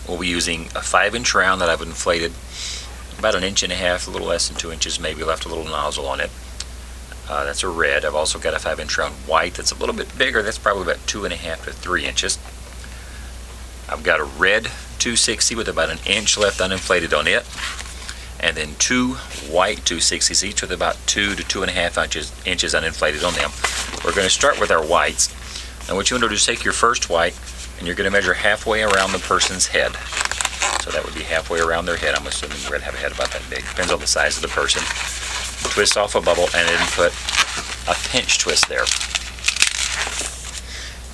we'll be using a 5-inch round that I've inflated about 1.5 inches, a little less than 2 inches, maybe left a little nozzle on it. That's a red. I've also got a 5-inch round white that's a little bit bigger. That's probably about 2.5 to 3 inches. I've got a red 260 with about 1 inch left uninflated on it, and then 2 white 260s, each with about 2 to 2.5 inches uninflated on them. We're going to start with our whites. Now what you want to do is take your first white, and you're going to measure halfway around the person's head. So that would be halfway around their head. I'm assuming you're going to have a head about that big. Depends on the size of the person. Twist off a bubble and then put a pinch twist there.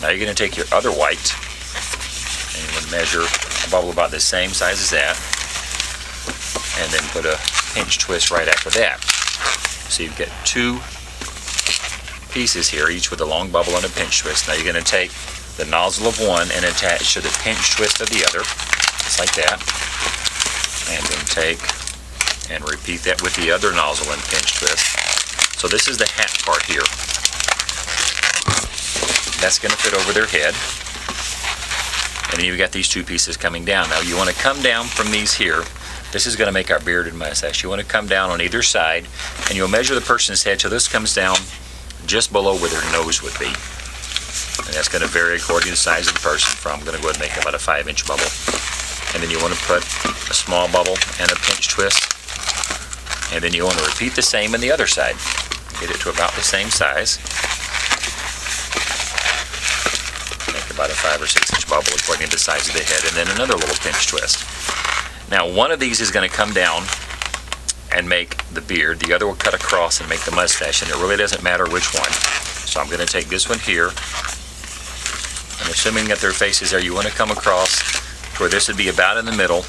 Now you're going to take your other white and you're going to measure a bubble about the same size as that, and then put a pinch twist right after that. So you've got 2 pieces here, each with a long bubble and a pinch twist. Now you're going to take the nozzle of one and attach to the pinch twist of the other, just like that, and then take and repeat that with the other nozzle and pinch twist. So this is the hat part here. That's going to fit over their head. And then you've got these 2 pieces coming down. Now you want to come down from these here. This is going to make our bearded mustache. You want to come down on either side, and you'll measure the person's head till this comes down just below where their nose would be. And that's going to vary according to the size of the person. I'm going to go ahead and make about a 5-inch bubble. And then you want to put a small bubble and a pinch twist. And then you want to repeat the same on the other side. Get it to about the same size. Make about a 5 or 6 inch bubble according to the size of the head, and then another little pinch twist. Now one of these is going to come down and make the beard. The other will cut across and make the mustache, and it really doesn't matter which one. So I'm going to take this one here, and assuming that their face is there, you want to come across to where this would be about in the middle.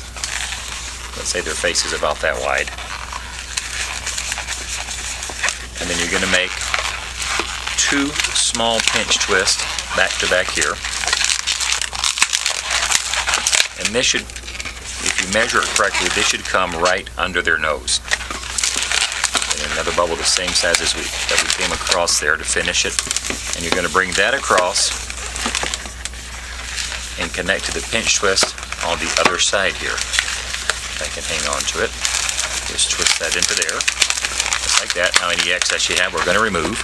Let's say their face is about that wide. And then you're going to make 2 small pinch twists back to back here. And this should, if you measure it correctly, this should come right under their nose. And another bubble the same size as we came across there to finish it. And you're going to bring that across and connect to the pinch twist on the other side here. If I can hang on to it. Just twist that into there. Just like that. Now any excess you have we're going to remove.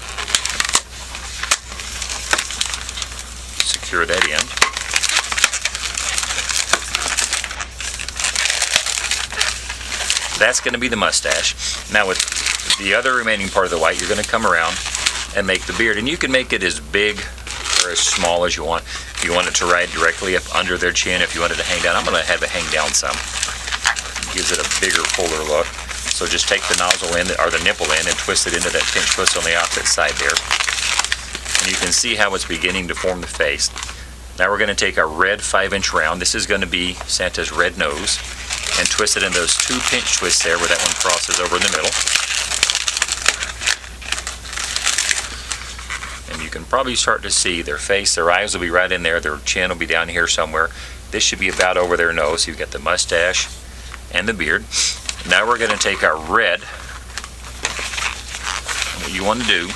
Secure that in. That's going to be the mustache. Now with the other remaining part of the white, you're going to come around and make the beard. And you can make it as big or as small as you want. If you want it to ride directly up under their chin, if you want it to hang down, I'm going to have it hang down some. It gives it a bigger, fuller look. So just take the nozzle in, or the nipple in, and twist it into that pinch twist on the opposite side there. And you can see how it's beginning to form the face. Now we're going to take our red 5-inch round. This is going to be Santa's red nose. And twist it in those 2 pinch twists there where that one crosses over in the middle. And you can probably start to see their face. Their eyes will be right in there. Their chin will be down here somewhere. This should be about over their nose. You've got the mustache and the beard. Now we're going to take our red. And what you want to do,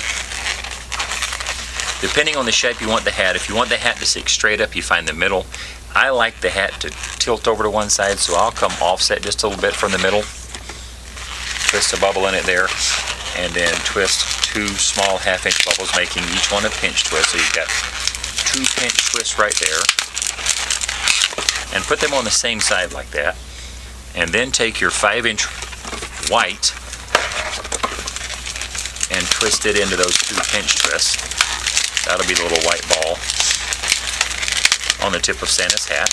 depending on the shape you want the hat, if you want the hat to stick straight up, you find the middle. I like the hat to tilt over to one side, so I'll come offset just a little bit from the middle. Twist a bubble in it there, and then twist 2 small 1/2-inch bubbles, making each one a pinch twist. So you've got 2 pinch twists right there. And put them on the same side like that. And then take your 5-inch white and twist it into those 2 pinch twists. That'll be the little white ball on the tip of Santa's hat.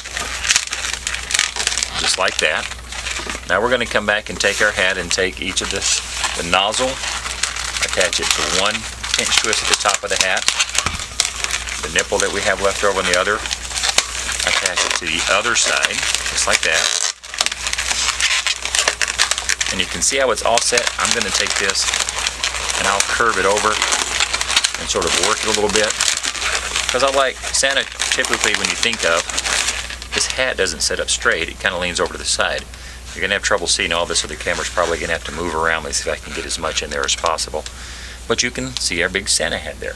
Just like that. Now we're going to come back and take our hat and take each of the nozzle, attach it to one pinch twist at the top of the hat, the nipple that we have left over on the other, attach it to the other side, just like that. And you can see how it's offset. I'm going to take this and I'll curve it over and sort of work it a little bit. Because I like Santa, typically when you think of, his hat doesn't sit up straight, it kind of leans over to the side. You're going to have trouble seeing all this, so the camera's probably going to have to move around. Let's see if I can get as much in there as possible. But you can see our big Santa hat there.